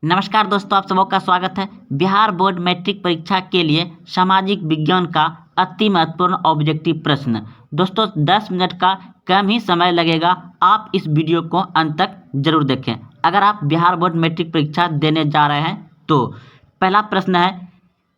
नमस्कार दोस्तों, आप सबों का स्वागत है। बिहार बोर्ड मैट्रिक परीक्षा के लिए सामाजिक विज्ञान का अति महत्वपूर्ण ऑब्जेक्टिव प्रश्न। दोस्तों 10 मिनट का कम ही समय लगेगा, आप इस वीडियो को अंत तक जरूर देखें। अगर आप बिहार बोर्ड मैट्रिक परीक्षा देने जा रहे हैं तो पहला प्रश्न है,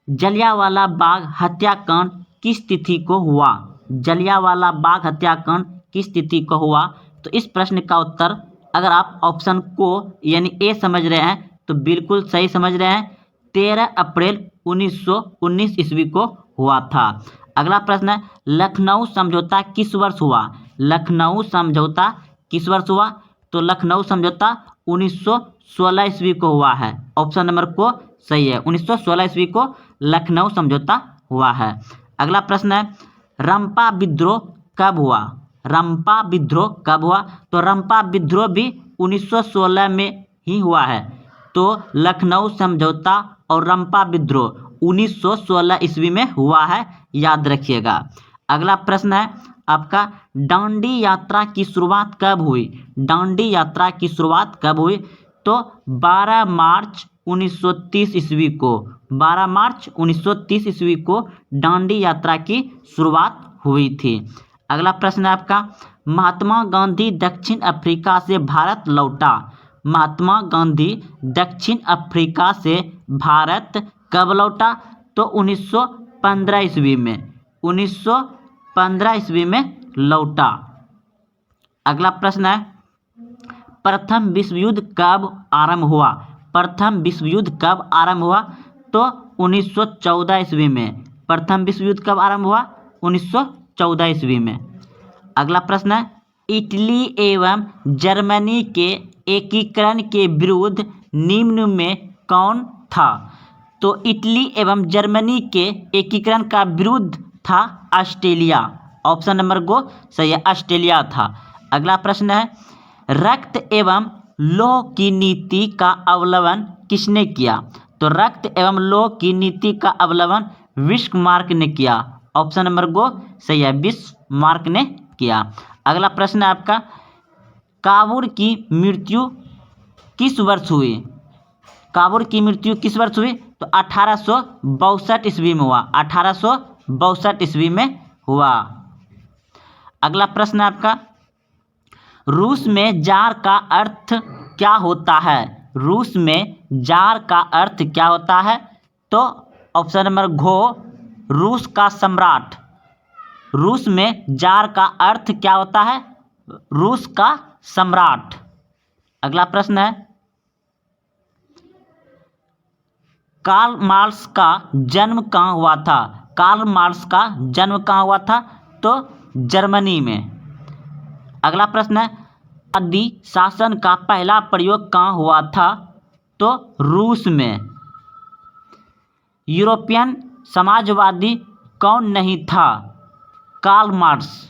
जलियांवाला बाग हत्याकांड किस तिथि को हुआ? जलियांवाला बाग हत्याकांड किस तिथि को हुआ? तो इस प्रश्न का उत्तर, अगर आप ऑप्शन को यानी ए समझ रहे हैं तो बिल्कुल सही समझ रहे हैं, 13 अप्रैल 1919 ईस्वी को हुआ था। अगला प्रश्न है, लखनऊ समझौता किस वर्ष हुआ? लखनऊ समझौता किस वर्ष हुआ? तो लखनऊ समझौता 1916 ईस्वी को हुआ है। ऑप्शन नंबर को सही है, 1916 ईस्वी को लखनऊ समझौता हुआ है। अगला प्रश्न है, रंपा विद्रोह कब हुआ? रंपा विद्रोह कब हुआ? तो रंपा विद्रोह भी 1916 में ही हुआ है। तो लखनऊ समझौता और रंपा विद्रोह 1916 ईस्वी में हुआ है, याद रखिएगा। अगला प्रश्न है आपका, डांडी यात्रा की शुरुआत कब हुई? डांडी यात्रा की शुरुआत कब हुई? तो 12 मार्च 1930 ईस्वी को, 12 मार्च 1930 ईस्वी को डांडी यात्रा की शुरुआत हुई थी। अगला प्रश्न है आपका, महात्मा गांधी दक्षिण अफ्रीका से भारत लौटा। महात्मा गांधी दक्षिण अफ्रीका से भारत कब लौटा? तो 1915 ईस्वी में, 1915 ईस्वी में लौटा। अगला प्रश्न है, प्रथम विश्व युद्ध कब आरंभ हुआ? प्रथम विश्व युद्ध कब आरंभ हुआ? तो 1914 ईस्वी में। प्रथम विश्व युद्ध कब आरंभ हुआ? 1914 ईस्वी में। अगला प्रश्न है, इटली एवं जर्मनी के एकीकरण के विरुद्ध निम्न में कौन था? तो इटली एवं जर्मनी के एकीकरण का विरुद्ध था ऑस्ट्रेलिया। ऑप्शन नंबर को सही है, ऑस्ट्रेलिया था। अगला प्रश्न है, रक्त एवं लौह की नीति का अवलंबन किसने किया? तो रक्त एवं लौह की नीति का अवलंबन बिस्मार्क ने किया। ऑप्शन नंबर को सही है, बिस्मार्क ने किया। अगला प्रश्न है आपका, काबूल की मृत्यु किस वर्ष हुई? काबूल की मृत्यु किस वर्ष हुई? तो 1862 ईस्वी में हुआ, 1862 ईस्वी में हुआ। अगला प्रश्न है आपका, रूस में जार का अर्थ क्या होता है? रूस में जार का अर्थ क्या होता है? तो ऑप्शन नंबर घो, रूस का सम्राट। रूस में जार का अर्थ क्या होता है? रूस का सम्राट। अगला प्रश्न है, कार्ल मार्क्स का जन्म कहाँ हुआ था? कार्ल मार्क्स का जन्म कहाँ हुआ था? तो जर्मनी में। अगला प्रश्न है, आदि शासन का पहला प्रयोग कहाँ हुआ था? तो रूस में। यूरोपियन समाजवादी कौन नहीं था? Karl Marx.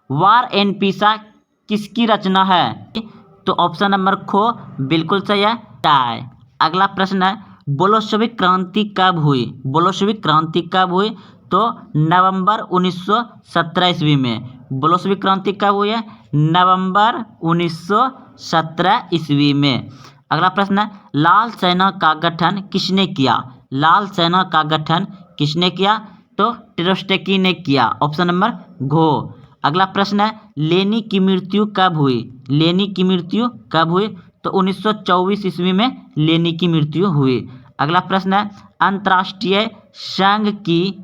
वार एंड पीसा किसकी रचना है? तो ऑप्शन नंबर खो बिल्कुल सही है, टाई। अगला प्रश्न है, बोल्शेविक क्रांति कब हुई? बोल्शेविक क्रांति कब हुई? तो नवंबर 1917 ईस्वी में। बोल्शेविक क्रांति कब हुई है? नवंबर 1917 ईस्वी में। अगला प्रश्न है, लाल सेना का गठन किसने किया? लाल सेना का गठन किसने किया? तो ट्रोत्स्की ने किया। ऑप्शन नंबर घो। अगला प्रश्न है, लेनी की मृत्यु कब हुई? लेनी की मृत्यु कब हुई? तो 1924 ईस्वी में लेनी की मृत्यु हुई। अगला प्रश्न है, अंतर्राष्ट्रीय संघ की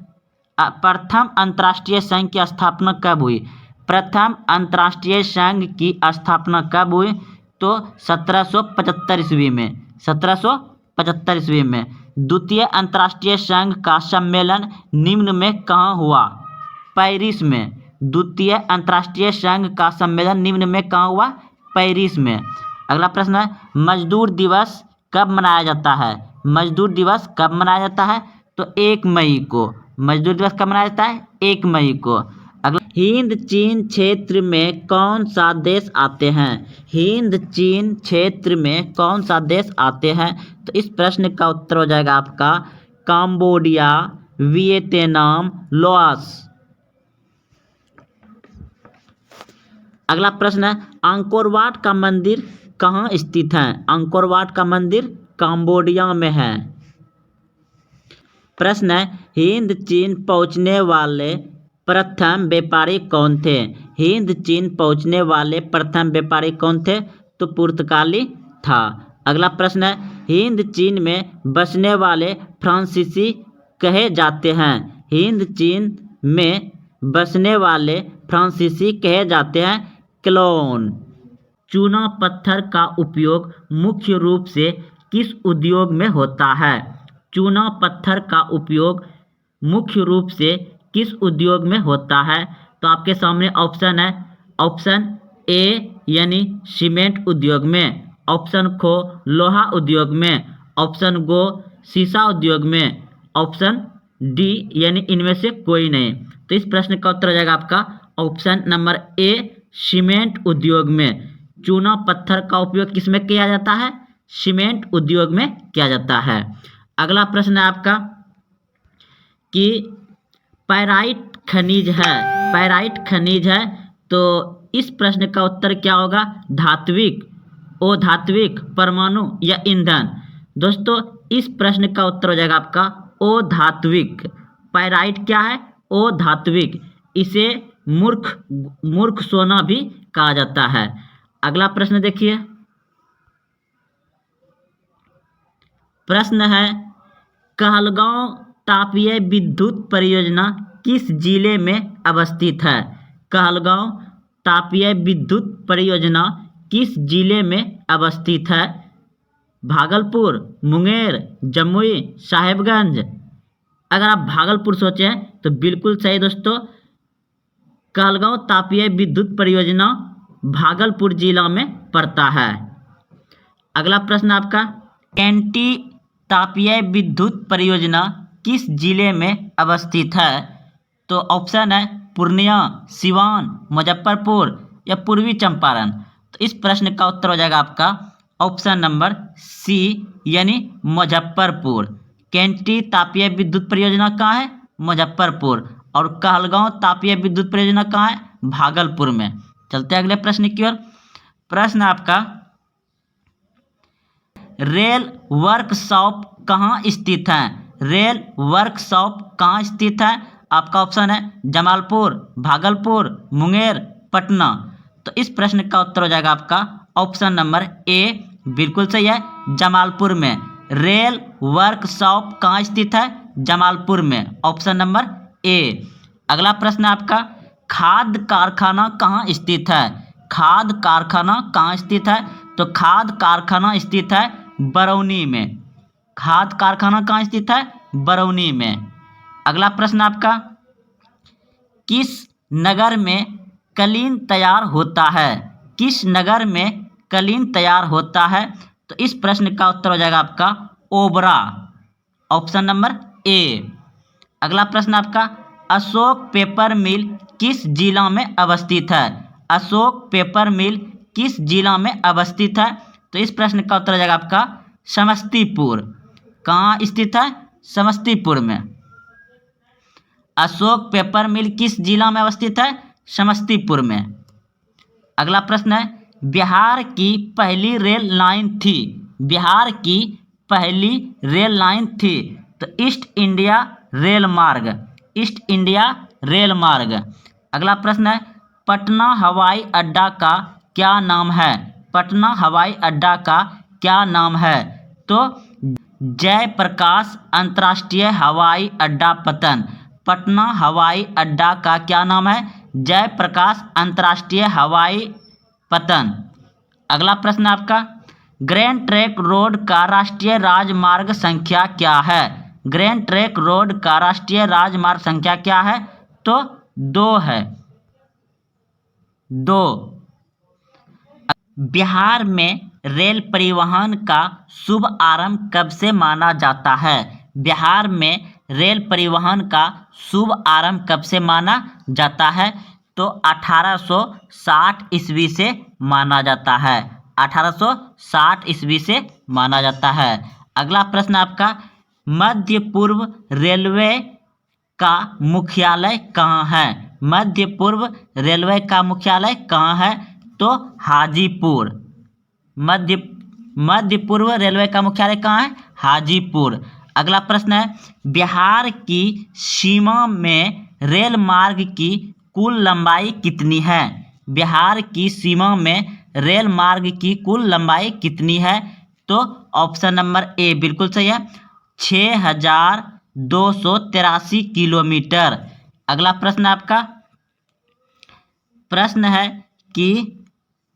प्रथम अंतर्राष्ट्रीय संघ की स्थापना कब हुई? प्रथम अंतर्राष्ट्रीय संघ की स्थापना कब हुई? तो 1775 ईस्वी में, 1775 ईस्वी में। द्वितीय अंतर्राष्ट्रीय संघ का सम्मेलन निम्न में कहाँ हुआ? पेरिस में। द्वितीय अंतर्राष्ट्रीय संघ का सम्मेलन निम्न में कहाँ हुआ? पेरिस में। अगला प्रश्न है, मजदूर दिवस कब मनाया जाता है? मजदूर दिवस कब मनाया जाता है? तो 1 मई को। मजदूर दिवस कब मनाया जाता है? 1 मई को। अगला, हिंद चीन क्षेत्र में कौन सा देश आते हैं? हिंद चीन क्षेत्र में कौन सा देश आते हैं? तो इस प्रश्न का उत्तर हो जाएगा आपका कंबोडिया, वियतनाम, लाओस। अगला प्रश्न है, अंकोर वाट का मंदिर कहाँ स्थित है? अंकोर वाट का मंदिर कंबोडिया में है। प्रश्न है, हिंद चीन पहुंचने वाले प्रथम व्यापारी कौन थे? हिंद चीन पहुंचने वाले प्रथम व्यापारी कौन थे? तो पुर्तगाली था। अगला प्रश्न है, हिंद चीन में बसने वाले फ्रांसीसी कहे जाते हैं? हिंद चीन में बसने वाले फ्रांसीसी कहे जाते हैं क्लोन। चूना पत्थर का उपयोग मुख्य रूप से किस उद्योग में होता है? चूना पत्थर का उपयोग मुख्य रूप से किस उद्योग में होता है? तो आपके सामने ऑप्शन है, ऑप्शन ए यानी सीमेंट उद्योग में, ऑप्शन खो लोहा उद्योग में, ऑप्शन गो शीशा उद्योग में, ऑप्शन डी यानी इनमें से कोई नहीं। तो इस प्रश्न का उत्तर हो जाएगा आपका ऑप्शन नंबर ए सीमेंट उद्योग में। चूना पत्थर का उपयोग किसमें किया जाता है? सीमेंट उद्योग में किया जाता है। अगला प्रश्न है आपका कि पैराइट खनिज है, पैराइट खनिज है, तो इस प्रश्न का उत्तर क्या होगा? धात्विक, अधात्विक, परमाणु या ईंधन? दोस्तों इस प्रश्न का उत्तर हो जाएगा आपका अधात्विक। पैराइट क्या है? अधात्विक। इसे मूर्ख सोना भी कहा जाता है। अगला प्रश्न देखिए, प्रश्न है, कहलगांव तापीय विद्युत परियोजना किस जिले में अवस्थित है? कहलगांव तापीय विद्युत परियोजना किस जिले में अवस्थित है? भागलपुर, मुंगेर, जमुई, साहेबगंज? अगर आप भागलपुर सोचे हैं तो बिल्कुल सही दोस्तों, कहलगांव तापीय विद्युत परियोजना भागलपुर जिला में पड़ता है। अगला प्रश्न आपका, कैंटी तापीय विद्युत परियोजना किस जिले में अवस्थित है? तो ऑप्शन है पूर्णिया, सिवान, मुजफ्फरपुर या पूर्वी चंपारण? तो इस प्रश्न का उत्तर हो जाएगा आपका ऑप्शन नंबर सी यानी मुजफ्फरपुर। कैंटी तापीय विद्युत परियोजना कहाँ है? मुजफ्फरपुर। और कहलगांव तापीय विद्युत परियोजना कहाँ है? भागलपुर में। चलते हैं अगले प्रश्न की ओर। प्रश्न आपका, रेल वर्कशॉप कहाँ स्थित है? रेल वर्कशॉप कहाँ स्थित है? आपका ऑप्शन है जमालपुर, भागलपुर, मुंगेर, पटना। तो इस प्रश्न का उत्तर हो जाएगा आपका ऑप्शन नंबर ए, बिल्कुल सही है, जमालपुर में। रेल वर्कशॉप कहाँ स्थित है? जमालपुर में, ऑप्शन नंबर ए। अगला प्रश्न आपका, खाद कारखाना कहाँ स्थित है? खाद कारखाना कहाँ स्थित है? तो खाद कारखाना स्थित है बरौनी में। खाद कारखाना कहाँ स्थित है? बरौनी में। अगला प्रश्न आपका, किस नगर में कलीन तैयार होता है? किस नगर में कलीन तैयार होता है? तो इस प्रश्न का उत्तर हो जाएगा आपका ओबरा, ऑप्शन नंबर ए। अगला प्रश्न आपका, अशोक पेपर मिल किस जिला में अवस्थित है? अशोक पेपर मिल किस जिला में अवस्थित है? तो इस प्रश्न का उत्तर हो जाएगा आपका समस्तीपुर। कहाँ स्थित है? समस्तीपुर में। अशोक पेपर मिल किस जिला में अवस्थित है? समस्तीपुर में। अगला प्रश्न है, बिहार की पहली रेल लाइन थी? बिहार की पहली रेल लाइन थी? तो ईस्ट इंडिया रेल मार्ग, ईस्ट इंडिया रेल मार्ग। अगला प्रश्न है, पटना हवाई अड्डा का क्या नाम है? पटना हवाई अड्डा का क्या नाम है? तो जयप्रकाश अंतर्राष्ट्रीय हवाई अड्डा पतन। पटना हवाई अड्डा का क्या नाम है? जयप्रकाश अंतर्राष्ट्रीय हवाई पतन। अगला प्रश्न आपका, ग्रैंड ट्रंक रोड का राष्ट्रीय राजमार्ग संख्या क्या है? ग्रैंड ट्रंक रोड का राष्ट्रीय राजमार्ग संख्या क्या है? तो 2 है, 2। बिहार में रेल परिवहन का शुभ आरंभ कब से माना जाता है? बिहार में रेल परिवहन का शुभ आरंभ कब से माना जाता है? तो 1860 ईस्वी से माना जाता है, 1860 ईस्वी से माना जाता है। अगला प्रश्न आपका, मध्य पूर्व रेलवे का मुख्यालय कहाँ है? मध्य पूर्व रेलवे का मुख्यालय कहाँ है? तो हाजीपुर। मध्य पूर्व रेलवे का मुख्यालय कहाँ है? हाजीपुर। अगला प्रश्न है, बिहार की सीमा में रेल मार्ग की कुल लंबाई कितनी है? बिहार की सीमा में रेल मार्ग की कुल लंबाई कितनी है? तो ऑप्शन नंबर ए बिल्कुल सही है, 6283 किलोमीटर। अगला प्रश्न आपका प्रश्न है कि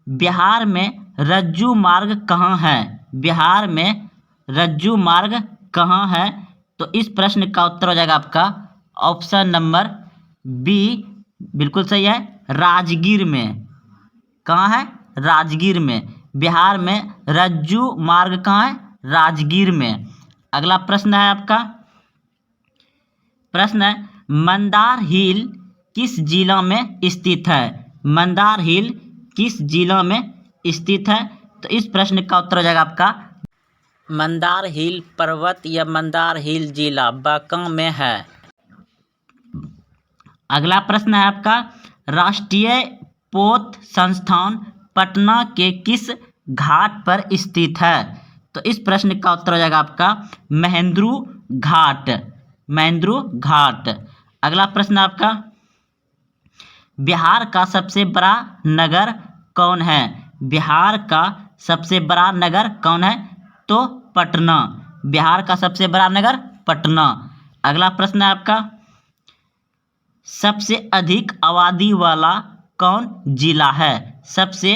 बिहार में रज्जू मार्ग कहाँ है? बिहार में रज्जू मार्ग कहाँ है? तो इस प्रश्न का उत्तर हो जाएगा आपका ऑप्शन नंबर बी बिल्कुल सही है, राजगीर में। कहाँ है? राजगीर में। बिहार में रज्जू मार्ग कहाँ है? राजगीर में। अगला प्रश्न है आपका प्रश्न है, मंदार हिल किस जिला में स्थित है? मंदार हिल किस जिला में स्थित है? तो इस प्रश्न का उत्तर हो जाएगा आपका मंदार हिल पर्वत या मंदार हिल जिला बांका में है। अगला प्रश्न है आपका, राष्ट्रीय पोत संस्थान पटना के किस घाट पर स्थित है? तो इस प्रश्न का उत्तर हो जाएगा आपका महेंद्रू घाट। महेंद्रू घाट। अगला प्रश्न आपका, बिहार का सबसे बड़ा नगर कौन है? बिहार का सबसे बड़ा नगर कौन है? तो पटना। बिहार का सबसे बड़ा नगर पटना। अगला प्रश्न है आपका, सबसे अधिक आबादी वाला कौन जिला है? सबसे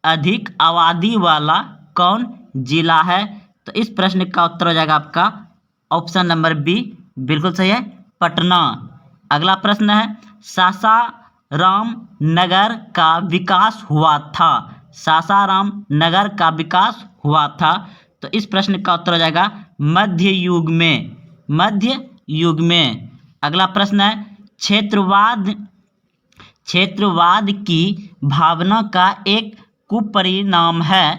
अधिक आबादी वाला कौन जिला है? तो इस प्रश्न का उत्तर हो जाएगा आपका ऑप्शन नंबर बी बिल्कुल सही है, पटना। अगला प्रश्न है, सासाराम नगर का विकास हुआ था? सासाराम नगर का विकास हुआ था? तो इस प्रश्न का उत्तर हो जाएगा मध्य युग में। मध्य युग में। अगला प्रश्न है, क्षेत्रवाद की भावना का एक कुपरिणाम है?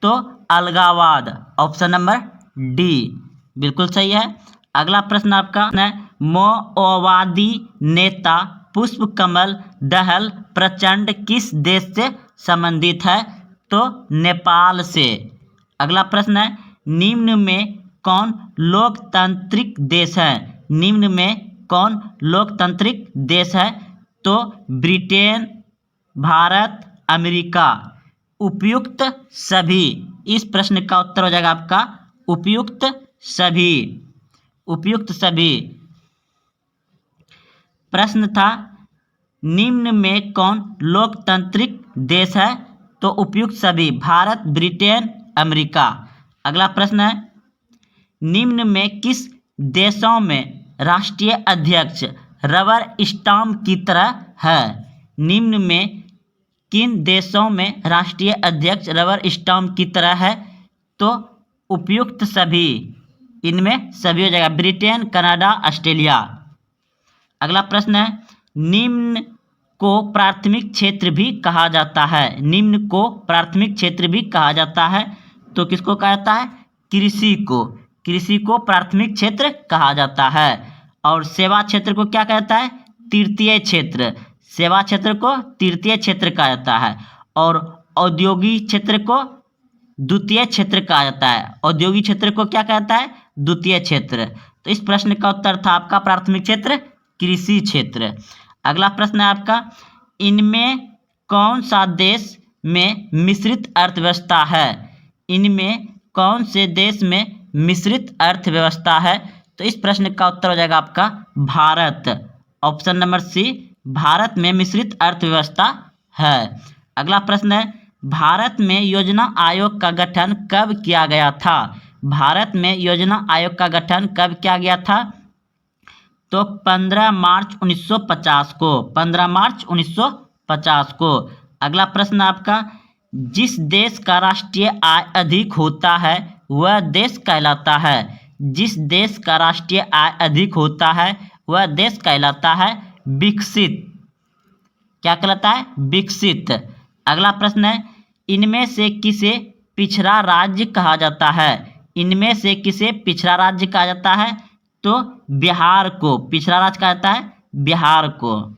तो अलगाववाद। ऑप्शन नंबर डी बिल्कुल सही है। अगला प्रश्न आपका है, माओवादी नेता पुष्पकमल दहल प्रचंड किस देश से संबंधित है? तो नेपाल से। अगला प्रश्न है, निम्न में कौन लोकतांत्रिक देश है? निम्न में कौन लोकतांत्रिक देश है? तो ब्रिटेन, भारत, अमेरिका। उपयुक्त सभी। इस प्रश्न का उत्तर हो जाएगा आपका उपयुक्त सभी। उपयुक्त सभी। प्रश्न था, निम्न में कौन लोकतांत्रिक देश है? तो उपयुक्त सभी, भारत, ब्रिटेन, अमेरिका। अगला प्रश्न है, निम्न में किस देशों में राष्ट्रीय अध्यक्ष रबर स्टाम्प की तरह है? निम्न में किन देशों में राष्ट्रीय अध्यक्ष रबर स्टाम्प की तरह है? तो उपयुक्त सभी। इनमें सभी हो जाएगा, ब्रिटेन, कनाडा, ऑस्ट्रेलिया। अगला प्रश्न है, निम्न को प्राथमिक क्षेत्र भी कहा जाता है? निम्न को प्राथमिक क्षेत्र भी कहा जाता है? तो किसको कहा जाता है? कृषि को। कृषि को प्राथमिक क्षेत्र कहा जाता है। और सेवा क्षेत्र को क्या कहता है? तृतीय क्षेत्र। सेवा क्षेत्र को तृतीय क्षेत्र कहा जाता है। और औद्योगिक क्षेत्र को द्वितीय क्षेत्र कहा जाता है। औद्योगिक क्षेत्र को क्या कहता है? द्वितीय क्षेत्र। तो इस प्रश्न का उत्तर था आपका प्राथमिक क्षेत्र कृषि क्षेत्र। अगला प्रश्न है आपका, इनमें कौन सा देश में मिश्रित अर्थव्यवस्था है? इनमें कौन से देश में मिश्रित अर्थव्यवस्था है? तो इस प्रश्न का उत्तर हो जाएगा आपका Bharat. Option number C, Bharat में मिश्रित अर्थव्यवस्था है। अगला प्रश्न है, भारत में योजना आयोग का गठन कब किया गया था? भारत में योजना आयोग का गठन कब किया गया था? तो 15 मार्च 1950 को। 15 मार्च 1950 को। अगला प्रश्न आपका, जिस देश का राष्ट्रीय आय अधिक होता है वह देश कहलाता है? जिस देश का राष्ट्रीय आय अधिक होता है वह देश कहलाता है विकसित। क्या कहलाता है? विकसित। अगला प्रश्न है, इनमें से किसे पिछड़ा राज्य कहा जाता है? इनमें से किसे पिछड़ा राज्य कहा जाता है? तो बिहार को पिछड़ा राज्य कहा जाता है, बिहार को।